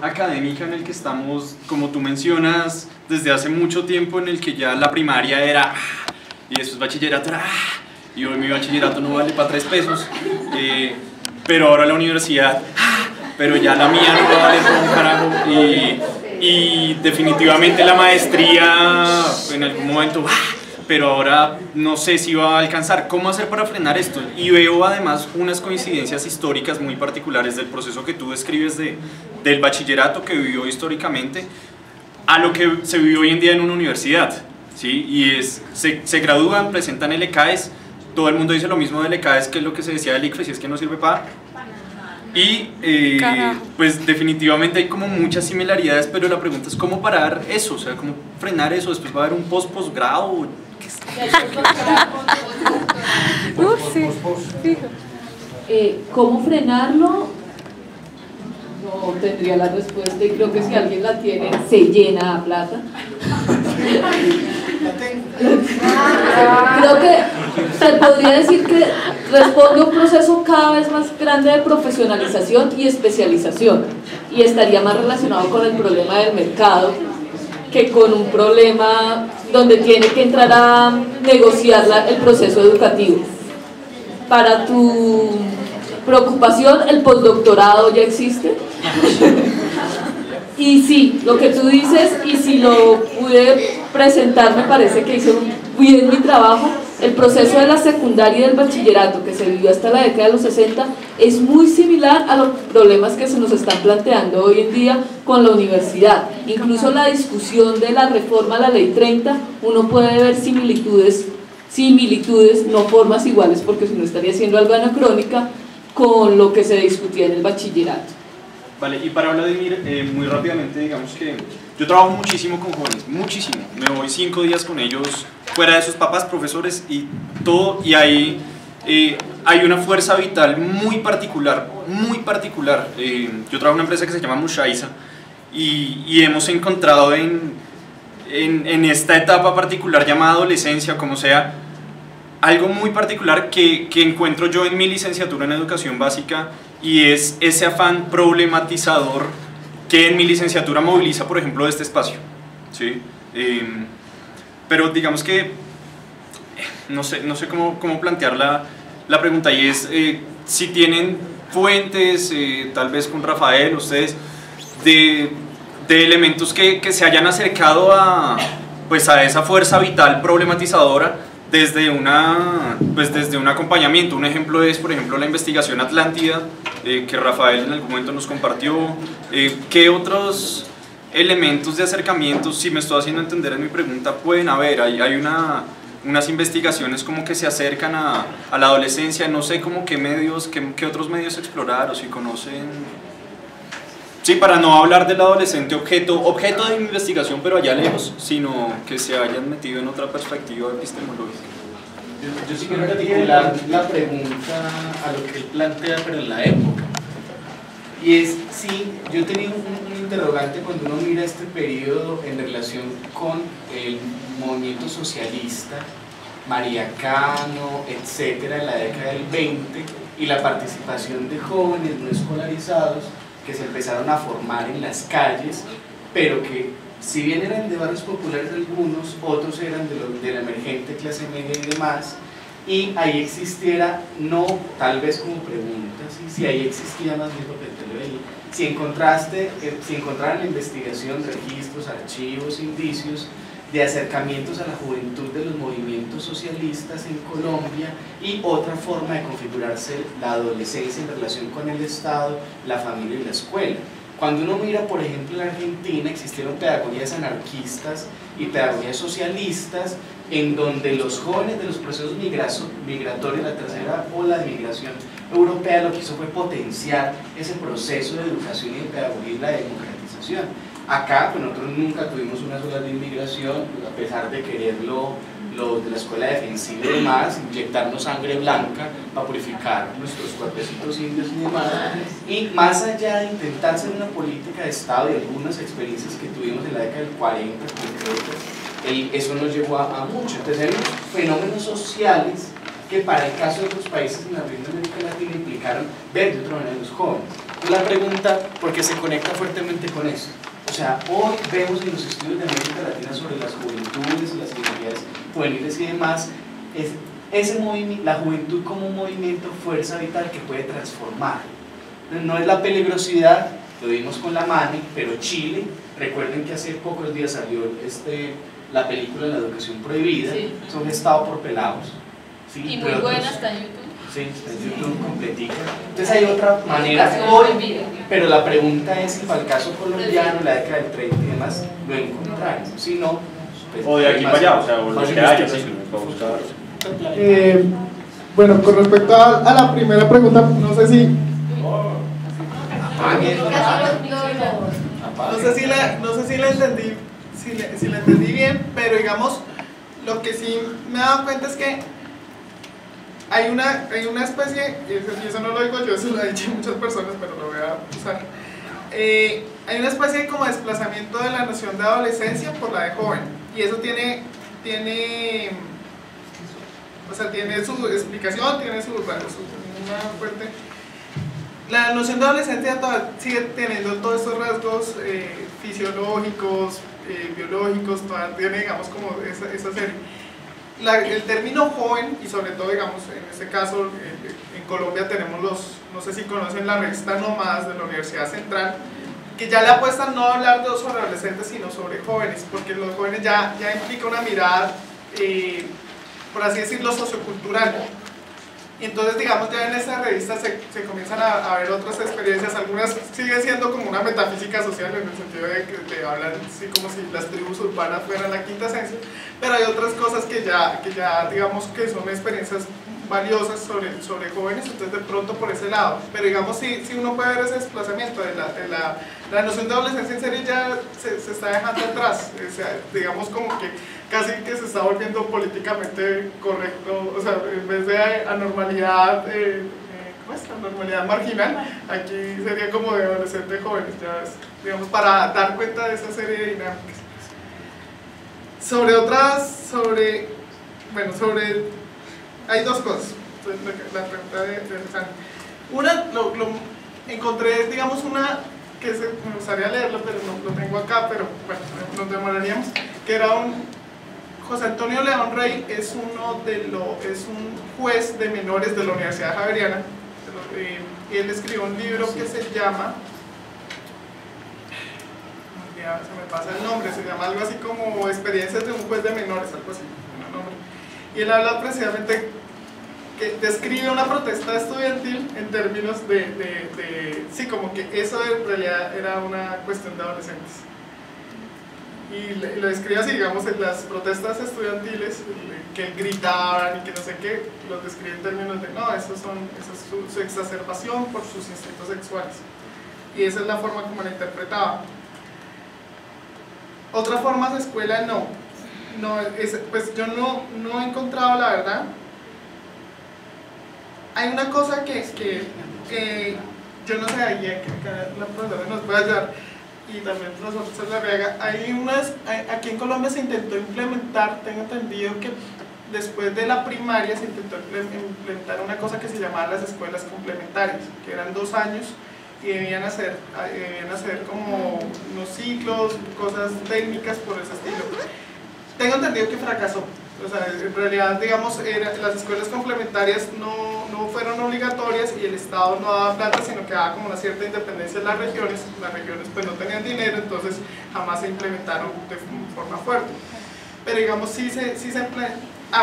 académica en el que estamos, como tú mencionas, desde hace mucho tiempo, en el que ya la primaria era y después bachillerato era y hoy mi bachillerato no vale para 3 pesos, pero ahora la universidad pero ya la mía no va a valer para un carajo, y definitivamente la maestría en algún momento, pero ahora no sé si va a alcanzar. ¿Cómo hacer para frenar esto? Y veo además unas coincidencias históricas muy particulares del proceso que tú describes del bachillerato que vivió históricamente a lo que se vive hoy en día en una universidad, ¿sí? Y se gradúan, presentan el ECAES, todo el mundo dice lo mismo del ECAES que es lo que se decía del ICFES, y es que no sirve para... Y pues definitivamente hay como muchas similaridades, pero la pregunta es cómo parar eso, o sea, cómo frenar eso. Después va a haber un posgrado. ¿Cómo frenarlo? No tendría la respuesta, y creo que si alguien la tiene, se llena a plata. Creo que se podría decir que responde a un proceso cada vez más grande de profesionalización y especialización, y estaría más relacionado con el problema del mercado que con un problema donde tiene que entrar a negociar el proceso educativo. Para tu preocupación, el postdoctorado ya existe. Y sí, lo que tú dices, y si lo pude presentar, me parece que hice bien mi trabajo. El proceso de la secundaria y del bachillerato que se vivió hasta la década de los 60 es muy similar a los problemas que se nos están planteando hoy en día con la universidad. Incluso la discusión de la reforma a la Ley 30, uno puede ver similitudes, no formas iguales, porque si no estaría haciendo algo anacrónica con lo que se discutía en el bachillerato. Vale, y para Vladimir, muy rápidamente, digamos que yo trabajo muchísimo con jóvenes, muchísimo. Me voy 5 días con ellos, fuera de sus papás, profesores y todo, y ahí hay una fuerza vital muy particular, muy particular. Yo trabajo en una empresa que se llama Mushaiza, y hemos encontrado en esta etapa particular llamada adolescencia, como sea, algo muy particular que encuentro yo en mi licenciatura en educación básica, y es ese afán problematizador que en mi licenciatura moviliza, por ejemplo, este espacio, ¿sí? Pero digamos que no sé cómo plantear la pregunta, y es si tienen fuentes, tal vez con Rafael, ustedes, de elementos que se hayan acercado a esa fuerza vital problematizadora desde un acompañamiento. Un ejemplo es, por ejemplo, la investigación Atlántida, que Rafael en algún momento nos compartió. ¿Qué otros elementos de acercamiento, si me estoy haciendo entender en mi pregunta, pueden haber? Hay unas investigaciones como que se acercan a la adolescencia, no sé como qué otros medios explorar, o si conocen... Sí, para no hablar del adolescente objeto de investigación, pero allá lejos, sino que se hayan metido en otra perspectiva epistemológica. Yo sí quiero articular la pregunta a lo que él plantea, pero en la época. Y es, sí, yo he tenido un interrogante cuando uno mira este periodo en relación con el movimiento socialista, mariacano, etcétera, en la década del 20, y la participación de jóvenes no escolarizados que se empezaron a formar en las calles, pero que si bien eran de barrios populares algunos, otros eran de la emergente clase media y demás, y ahí existiera, no tal vez como pregunta, si ahí existía más bien porque te lo veía, si encontraran en la investigación registros, archivos, indicios de acercamientos a la juventud de los movimientos socialistas en Colombia, y otra forma de configurarse la adolescencia en relación con el Estado, la familia y la escuela. Cuando uno mira, por ejemplo, en Argentina existieron pedagogías anarquistas y pedagogías socialistas, en donde los jóvenes de los procesos migratorios, la tercera ola de migración europea, lo que hizo fue potenciar ese proceso de educación y de pedagogía y la democratización. Acá, pues nosotros nunca tuvimos unas olas de inmigración, a pesar de quererlo, los de la escuela defensiva y demás, inyectarnos sangre blanca para purificar nuestros cuerpecitos indios y demás. Y más allá de intentar hacer una política de Estado y algunas experiencias que tuvimos en la década del 40, eso nos llevó a mucho. Entonces hay unos fenómenos sociales que para el caso de otros países en la región de América Latina implicaron ver de otra manera a los jóvenes. La pregunta, porque se conecta fuertemente con eso. O sea, hoy vemos en los estudios de América Latina sobre las juventudes, las identidades juveniles y demás, la juventud como un movimiento, fuerza vital que puede transformar. No es la peligrosidad, lo vimos con la MANE, pero Chile, recuerden que hace pocos días salió la película La Educación Prohibida, sí. Son gestados por pelados. ¿Sí? Y muy buena, está en YouTube. Sí, está en YouTube completica. Entonces hay otra manera hoy, pero la pregunta es si para el caso colombiano, la década del 30 y demás, lo encontraron. Si no, pues, o de aquí para allá, o sea, o lo que haya, sí, para buscar. Bueno, con respecto a la primera pregunta, no sé si la entendí, si la entendí bien, pero digamos, lo que sí me he dado cuenta es que hay una especie, y eso no lo digo yo, eso lo han dicho muchas personas, pero lo voy a usar. Hay una especie de como desplazamiento de la noción de adolescencia por la de joven, y eso tiene su explicación, tiene una fuerte. La noción de adolescencia sigue teniendo todos estos rasgos fisiológicos, biológicos, todavía tiene, digamos, como esa serie. El término joven, y sobre todo, digamos, en este caso, en Colombia tenemos no sé si conocen la revista Nómadas de la Universidad Central, que ya le apuestan no a hablar sobre adolescentes, sino sobre jóvenes, porque los jóvenes ya implica una mirada, por así decirlo, sociocultural. Y entonces, digamos, ya en esa revista se comienzan a ver otras experiencias, algunas siguen siendo como una metafísica social, en el sentido de que te hablan así como si las tribus urbanas fueran la quinta esencia, pero hay otras cosas que ya digamos que son experiencias valiosas sobre jóvenes, entonces de pronto por ese lado, pero digamos si uno puede ver ese desplazamiento de la noción de adolescencia en serio ya se está dejando atrás, o sea, digamos como que casi que se está volviendo políticamente correcto, o sea, en vez de anormalidad, ¿cómo es? Anormalidad marginal, aquí sería como de adolescentes jóvenes, ya es, digamos, para dar cuenta de esa serie de dinámicas. Hay dos cosas, la pregunta de Alexandra. Una, encontré, digamos, una que me gustaría leerlo, pero no lo tengo acá, pero bueno, nos demoraríamos, que era José Antonio León Rey, es un juez de menores de la Universidad Javeriana, y él escribió un libro que se llama, ya se me pasa el nombre, se llama algo así como Experiencias de un juez de menores, algo así, un nombre. Y él habla precisamente que describe una protesta estudiantil en términos sí, como que eso en realidad era una cuestión de adolescentes. Y lo describe así, digamos, en las protestas estudiantiles, que gritaban y que no sé qué, los describe en términos de, no, eso es su exacerbación por sus instintos sexuales. Y esa es la forma como la interpretaba. Otra forma de escuela, pues yo no he encontrado, la verdad. Hay una cosa que yo no sé, ahí que la profesora nos puede ayudar, y también nosotros en la Riega, aquí en Colombia se intentó implementar, tengo entendido que después de la primaria se intentó implementar una cosa que se llamaba las escuelas complementarias, que eran 2 años y debían hacer como unos ciclos, cosas técnicas por ese estilo. Tengo entendido que fracasó. O sea, en realidad, digamos, las escuelas complementarias no fueron obligatorias y el Estado no daba plata, sino que daba como una cierta independencia en las regiones pues no tenían dinero, entonces jamás se implementaron de forma fuerte. Pero digamos, sí se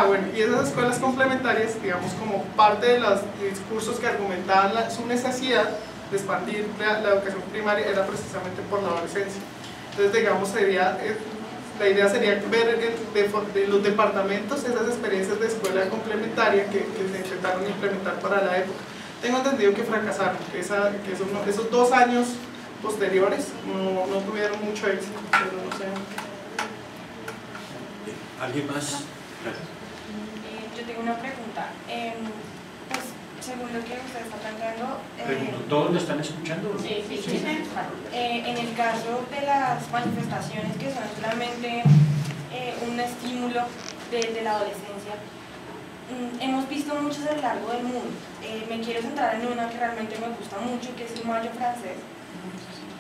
bueno, y esas escuelas complementarias, digamos, como parte de los discursos que argumentaban su necesidad de expandir la educación primaria era precisamente por la adolescencia. Entonces, digamos, la idea sería ver de los departamentos esas experiencias de escuela complementaria que se intentaron implementar para la época. Tengo entendido que fracasaron, que esos 2 años posteriores no tuvieron mucho éxito, pero no sé. ¿Alguien más? Yo tengo una pregunta. Pues, según lo que usted está planteando... ¿Todos lo están escuchando? Sí. En el caso de las manifestaciones que son solamente un estímulo de la adolescencia, hemos visto muchas a lo largo del mundo. Me quiero centrar en una que realmente me gusta mucho, que es el mayo francés.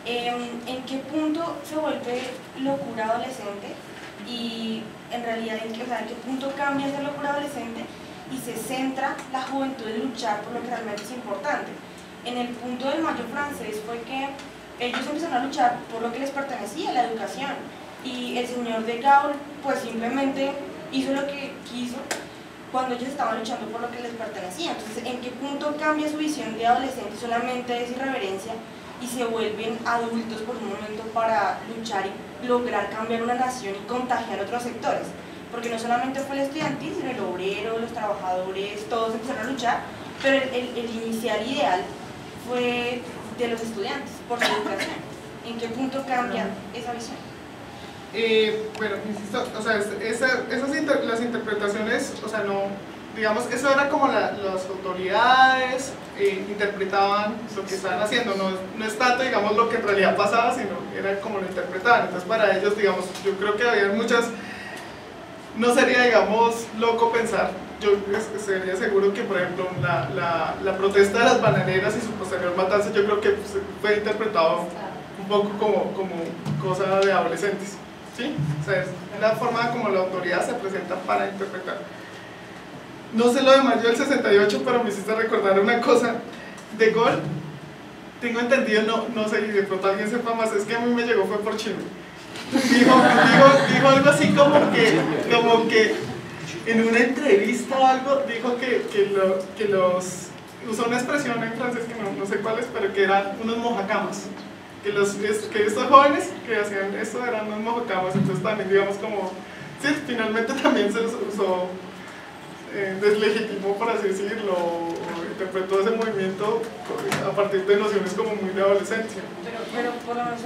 ¿En qué punto se vuelve locura adolescente? Y en realidad, ¿en qué punto cambia esa locura adolescente y se centra la juventud en luchar por lo que realmente es importante? En el punto del mayo francés fue que ellos empezaron a luchar por lo que les pertenecía, la educación. Y el señor de Gaulle pues simplemente hizo lo que quiso cuando ellos estaban luchando por lo que les pertenecía. Entonces, ¿en qué punto cambia su visión de adolescente? Solamente es irreverencia y se vuelven adultos por un momento para luchar y lograr cambiar una nación y contagiar otros sectores. Porque no solamente fue el estudiantil, sino el obrero, los trabajadores, todos empezaron a luchar, pero el inicial ideal fue de los estudiantes, por su educación. ¿En qué punto cambia esa visión? Bueno, insisto, o sea, las interpretaciones, o sea, no, digamos, eso era como las autoridades interpretaban lo que estaban haciendo, no es tanto, digamos, lo que en realidad pasaba, sino era como lo interpretaban. Entonces, para ellos, digamos, yo creo que había muchas, no sería, digamos, loco pensar, yo sería seguro que, por ejemplo, la protesta de las bananeras y su posterior matanza, yo creo que fue interpretado un poco como cosa de adolescentes. ¿Sí? O sea, es la forma como la autoridad se presenta para interpretar. No sé lo de mayo del 68, pero me hiciste recordar una cosa. De Gaulle, tengo entendido, no sé, y de pronto alguien sepa más, es que a mí me llegó fue por chino. Dijo algo así como que en una entrevista o algo, dijo que los usó una expresión en francés que no sé cuál es, pero que eran unos mojacamas. Que estos jóvenes que hacían esto eran unos mojacamas, entonces también, digamos, como, sí, finalmente también se usó, deslegitimó, por así decirlo, o interpretó ese movimiento a partir de nociones como muy de adolescencia. Pero por lo menos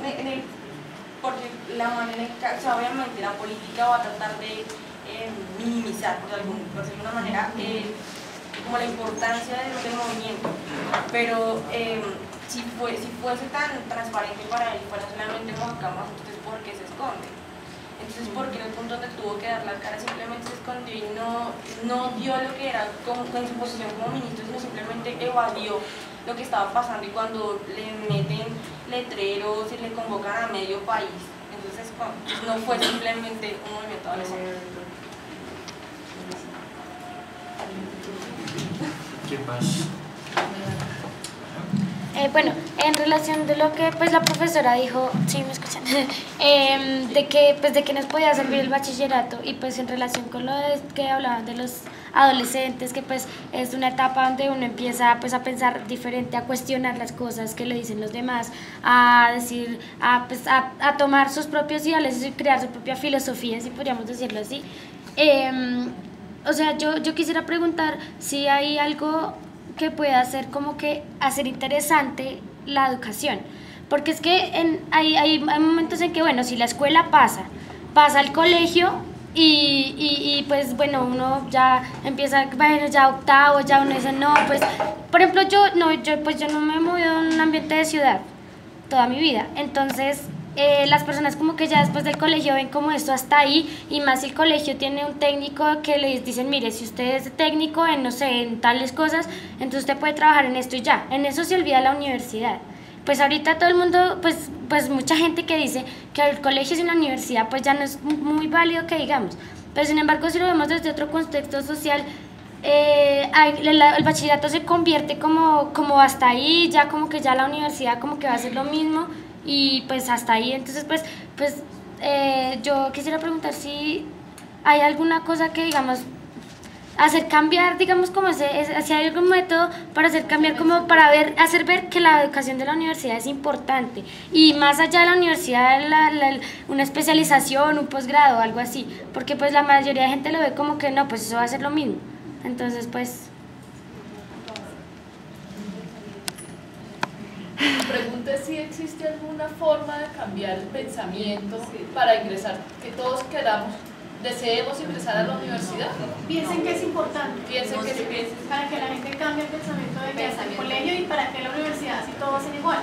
porque la manera, o sea, obviamente la política va a tratar de minimizar, por decirlo de una manera, como la importancia del movimiento, pero si fuese tan transparente para él, fuera solamente mojacamas, entonces ¿por qué se esconde? Entonces, ¿por qué en el punto donde tuvo que dar la cara simplemente se escondió y no dio lo que era en su posición como ministro, sino simplemente evadió lo que estaba pasando? Y cuando le meten letreros y le convocan a medio país, entonces no fue simplemente un movimiento adolescente. ¿Qué más? Bueno, en relación de lo que pues la profesora dijo, sí me escuchan, de que nos podía servir el bachillerato, y pues en relación con lo que hablaban de los adolescentes, que pues es una etapa donde uno empieza pues a pensar diferente, a cuestionar las cosas que le dicen los demás, a decir, a tomar sus propios ideales y crear su propia filosofía, si podríamos decirlo así. O sea, yo quisiera preguntar si hay algo que pueda hacer como que hacer interesante la educación, porque es que hay momentos en que, bueno, si la escuela pasa al colegio y pues bueno, uno ya empieza, bueno, ya octavo, ya uno dice, no, pues, por ejemplo, yo no me he movido en un ambiente de ciudad toda mi vida, entonces las personas como que ya después del colegio ven como esto hasta ahí, y más si el colegio tiene un técnico que les dicen, mire, si usted es técnico en, no sé, en tales cosas, entonces usted puede trabajar en esto y ya. En eso se olvida la universidad. Pues ahorita todo el mundo, pues mucha gente que dice que el colegio es una universidad, pues ya no es muy válido que digamos. Pero sin embargo, si lo vemos desde otro contexto social, el bachillerato se convierte como hasta ahí, ya como que ya la universidad como que va a ser lo mismo, y pues hasta ahí. Entonces pues yo quisiera preguntar si hay alguna cosa que, digamos, hacer cambiar, digamos, como si hay algún método para hacer cambiar, como para hacer ver que la educación de la universidad es importante, y más allá de la universidad, una especialización, un posgrado, algo así, porque pues la mayoría de gente lo ve como que no, pues eso va a ser lo mismo. Entonces pues... Pregunte si existe alguna forma de cambiar el pensamiento para ingresar, que todos deseemos ingresar a la universidad. Piensen que es importante. Para que la gente cambie el pensamiento de que hasta el colegio, y para que la universidad, si todos hacen igual.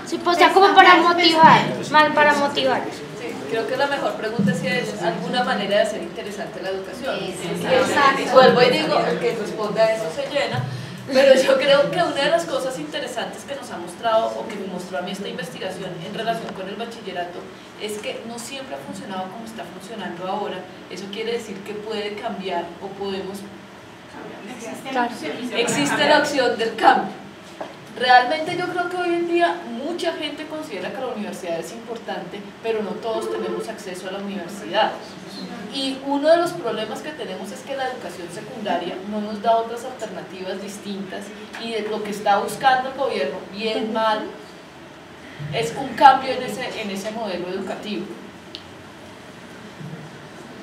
Sí, pues ya como para motivar, más para motivar. Sí. Creo que la mejor pregunta es si hay alguna manera de hacer interesante la educación. Exacto. Vuelvo y digo, el que responda a eso se llena. Pero yo creo que una de las cosas interesantes que nos ha mostrado, o que me mostró a mí esta investigación en relación con el bachillerato, es que no siempre ha funcionado como está funcionando ahora. Eso quiere decir que puede cambiar o podemos... Existe la opción del cambio. Realmente yo creo que hoy en día mucha gente considera que la universidad es importante, pero no todos tenemos acceso a la universidad. Y uno de los problemas que tenemos es que la educación secundaria no nos da otras alternativas distintas, y lo que está buscando el gobierno, bien mal, es un cambio en ese modelo educativo.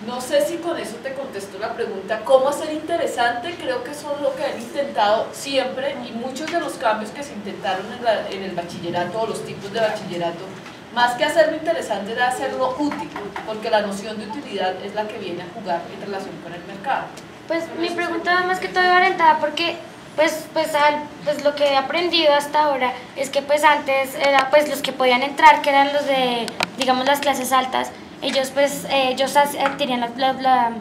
No sé si con eso te contesto la pregunta, ¿cómo hacer interesante? Creo que son lo que han intentado siempre, y muchos de los cambios que se intentaron en el bachillerato, o los tipos de bachillerato, más que hacerlo interesante era hacerlo útil, porque la noción de utilidad es la que viene a jugar en relación con el mercado. Pues mi pregunta va más que todo orientada porque pues lo que he aprendido hasta ahora es que pues antes era pues los que podían entrar, que eran los de, digamos, las clases altas, ellos tenían la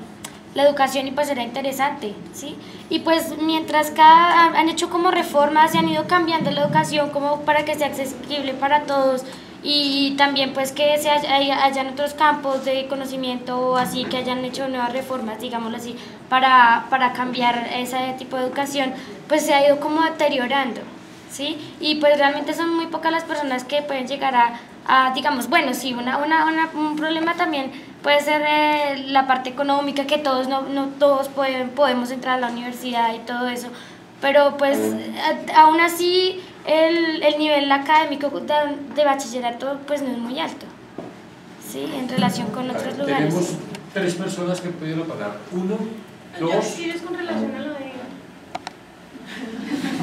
educación y pues era interesante, ¿sí? Y pues mientras han hecho como reformas y han ido cambiando la educación como para que sea accesible para todos, y también pues que hayan otros campos de conocimiento o así, que hayan hecho nuevas reformas, digámoslo así, para cambiar ese tipo de educación, pues se ha ido como deteriorando, ¿sí? Y pues realmente son muy pocas las personas que pueden llegar a digamos, bueno, sí, un problema también puede ser la parte económica, que todos no todos podemos entrar a la universidad y todo eso, pero pues aún así el nivel académico de bachillerato pues no es muy alto, ¿sí? En relación con otros lugares. Tenemos 3 personas que pudieron pagar. 1, 2... Si es con relación a lo de...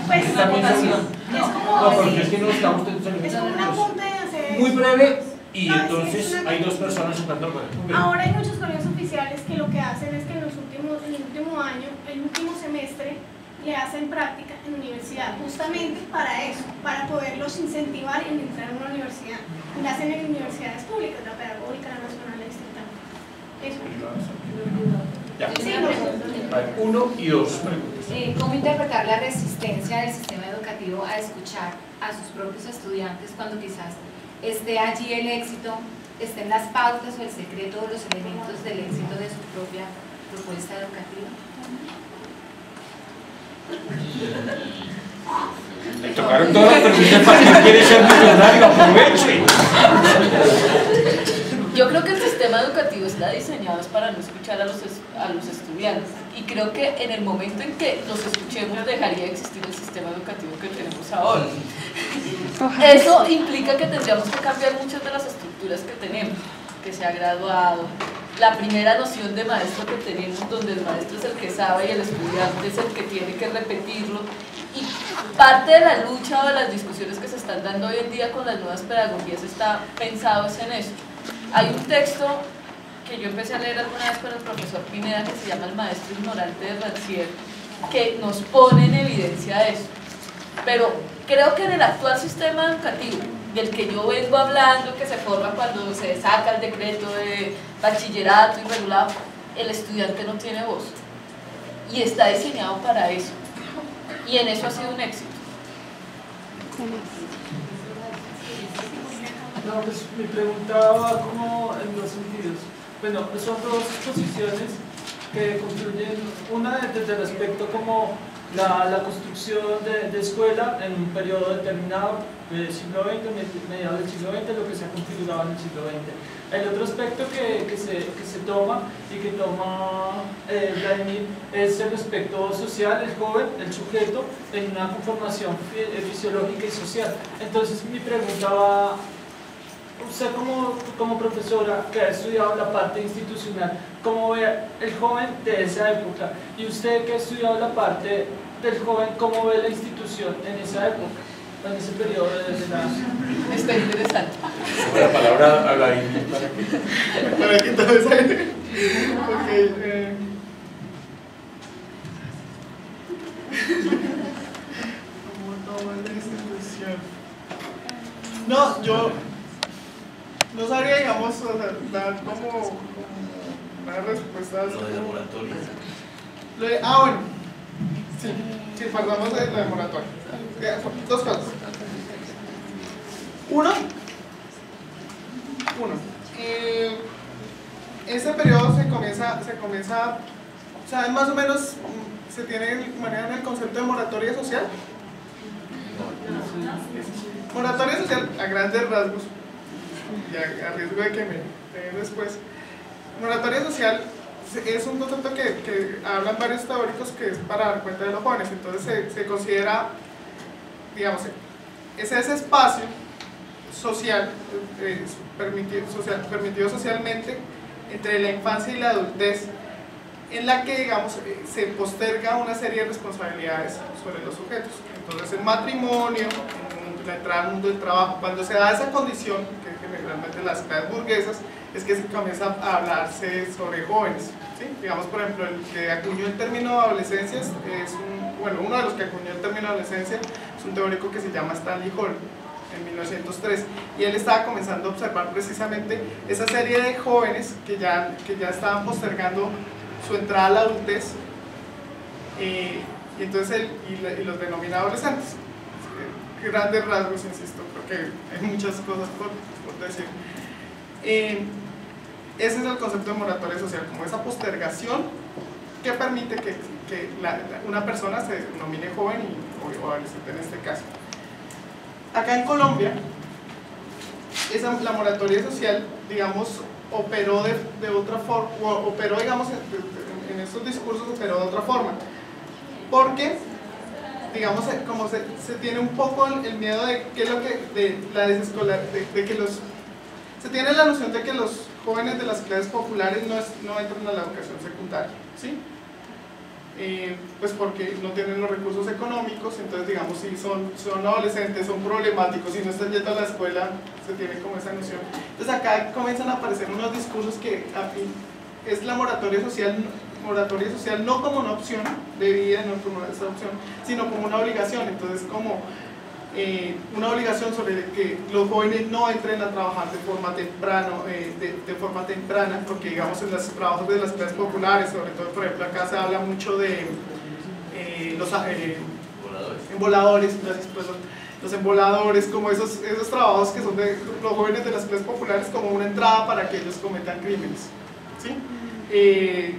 Pues También es no, como... porque es que no estamos Es como un apunte de hacer... muy breve, y No, entonces es una- hay 2 personas entrando para el Ahora hay muchos colegios oficiales que lo que hacen es que en el último año, el último semestre, le hacen práctica en universidad, justamente para eso, para poderlos incentivar en entrar a una universidad. Y la hacen en universidades públicas, la pedagógica, la nacional, la distrital. Eso. Ya. Sí, no. Vale, 1 y 2 preguntas. ¿Cómo interpretar la resistencia del sistema educativo a escuchar a sus propios estudiantes cuando quizás esté allí el éxito, estén las pautas o el secreto o los elementos del éxito de su propia propuesta educativa? Le tocaron todas las preguntas para quien quiere ser millonario, aproveche. Yo creo que el sistema educativo está diseñado para no escuchar a los estudiantes, y creo que en el momento en que los escuchemos dejaría de existir el sistema educativo que tenemos ahora. Eso implica que tendríamos que cambiar muchas de las estructuras que tenemos, que se ha graduado, la primera noción de maestro que tenemos, donde el maestro es el que sabe y el estudiante es el que tiene que repetirlo. Y parte de la lucha o de las discusiones que se están dando hoy en día con las nuevas pedagogías está pensado en eso. Hay un texto que yo empecé a leer alguna vez con el profesor Pineda, que se llama El maestro ignorante de Rancière, que nos pone en evidencia eso. Pero creo que en el actual sistema educativo, del que yo vengo hablando, que se forma cuando se saca el decreto de bachillerato y regulado, el estudiante no tiene voz, y está diseñado para eso, y en eso ha sido un éxito. No, pues mi pregunta va como en 2 sentidos. Bueno, son 2 exposiciones que concluyen, una desde el aspecto como la construcción de escuela en un periodo determinado del siglo XX, mediados del siglo XX, lo que se ha configurado en el siglo XX. El otro aspecto que se toma y que toma Vladimir es el aspecto social, el joven, el sujeto, en una conformación fisiológica y social. Entonces mi pregunta va, usted como profesora que ha estudiado la parte institucional, ¿cómo ve el joven de esa época? Y usted que ha estudiado la parte del joven, ¿cómo ve la institución en esa época, en ese periodo de la... Está interesante. La palabra a Vladimir Para que todo es aire. Ok. ¿Cómo toma la institución? No, yo no sabría, digamos, o sea, dar como una respuesta. Lo de laboratorio. Bueno, sí, partamos de la moratoria. Dos cosas. Uno, ese periodo se comienza, ¿saben más o menos, manejan el concepto de moratoria social? Moratoria social, a grandes rasgos, y a riesgo de que me den después, moratoria social es un concepto que hablan varios teóricos que es para dar cuenta de los jóvenes. Entonces se considera, digamos, ese espacio social, permitido socialmente entre la infancia y la adultez, en la que, digamos, se posterga una serie de responsabilidades sobre los sujetos. Entonces el matrimonio, la entrada al mundo del trabajo, cuando se da esa condición, que generalmente las clases burguesas, es que se comienza a hablarse sobre jóvenes, ¿sí? Digamos, por ejemplo, el que acuñó el término de adolescencia uno de los que acuñó el término de adolescencia es un teórico que se llama Stanley Hall, en 1903, y él estaba comenzando a observar precisamente esa serie de jóvenes que ya estaban postergando su entrada a la adultez, y entonces y los denomina adolescentes. Grandes rasgos, insisto, creo que hay muchas cosas por decir. Ese es el concepto de moratoria social, como esa postergación que permite que una persona se denomine joven o adolescente en este caso. Acá en Colombia, la moratoria social, digamos, operó de otra forma, operó, digamos, en estos discursos operó de otra forma, porque, digamos, como se tiene un poco el miedo de que lo que, de la desescolar, de que se tiene la noción de que los jóvenes de las clases populares no entran a la educación secundaria, ¿sí? Pues porque no tienen los recursos económicos, entonces, digamos, si son adolescentes, son problemáticos, si no están yendo a la escuela, se tiene como esa noción. Entonces acá comienzan a aparecer unos discursos que es la moratoria social no como una opción de vida, no como esa opción, sino como una obligación. Entonces como una obligación sobre que los jóvenes no entren a trabajar de forma temprana, porque, digamos, en los trabajos de las clases populares, sobre todo, por ejemplo, acá se habla mucho de los emboladores, los emboladores, como esos trabajos que son de los jóvenes de las clases populares, como una entrada para que ellos cometan crímenes, ¿sí?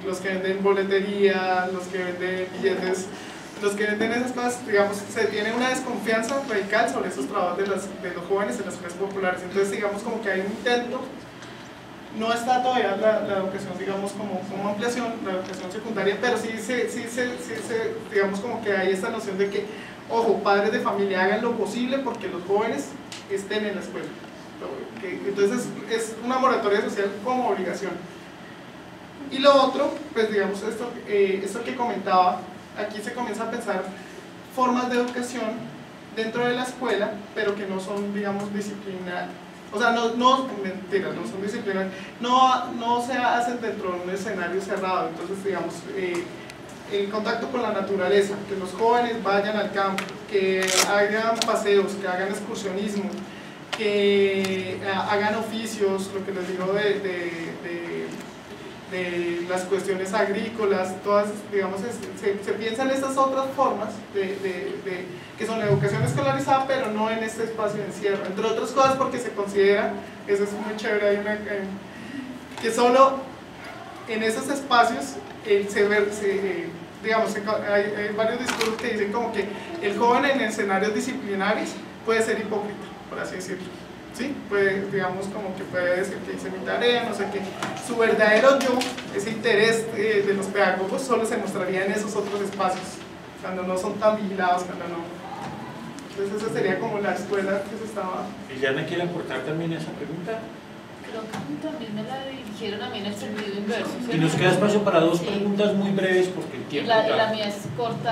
Los que venden boletería, los que venden billetes, los que venden esas cosas, digamos, se tiene una desconfianza radical sobre esos trabajos de los jóvenes en las clases populares. Entonces, digamos, como que hay un intento, no está todavía la educación, digamos, como ampliación, la educación secundaria, pero sí digamos, como que hay esta noción de que, ojo, padres de familia hagan lo posible porque los jóvenes estén en la escuela. Entonces, es una moratoria social como obligación. Y lo otro, pues, digamos, esto que comentaba, aquí se comienza a pensar formas de educación dentro de la escuela, pero que no son, digamos, disciplina, o sea, no son disciplinas, no se hacen dentro de un escenario cerrado. Entonces, digamos, el contacto con la naturaleza, que los jóvenes vayan al campo, que hagan paseos, que hagan excursionismo, que hagan oficios, lo que les digo de las cuestiones agrícolas, todas, digamos, se piensan estas otras formas que son la educación escolarizada, pero no en este espacio de encierro, entre otras cosas porque se considera, eso es muy chévere, que solo en esos espacios digamos, hay varios discursos que dicen como que el joven en escenarios disciplinarios puede ser hipócrita, por así decirlo. ¿Sí? Pues, digamos, como que puede decir que hice mi tarea, no sé qué. Su verdadero yo, ese interés de los pedagogos solo se mostraría en esos otros espacios, cuando no son tan vigilados, cuando no. Entonces esa sería como la escuela que se estaba... ¿Liliana quiere aportar también esa pregunta? Creo que también me la dirigieron a mí en el sentido inverso. Y nos queda espacio para dos preguntas muy breves porque el tiempo... La mía es corta.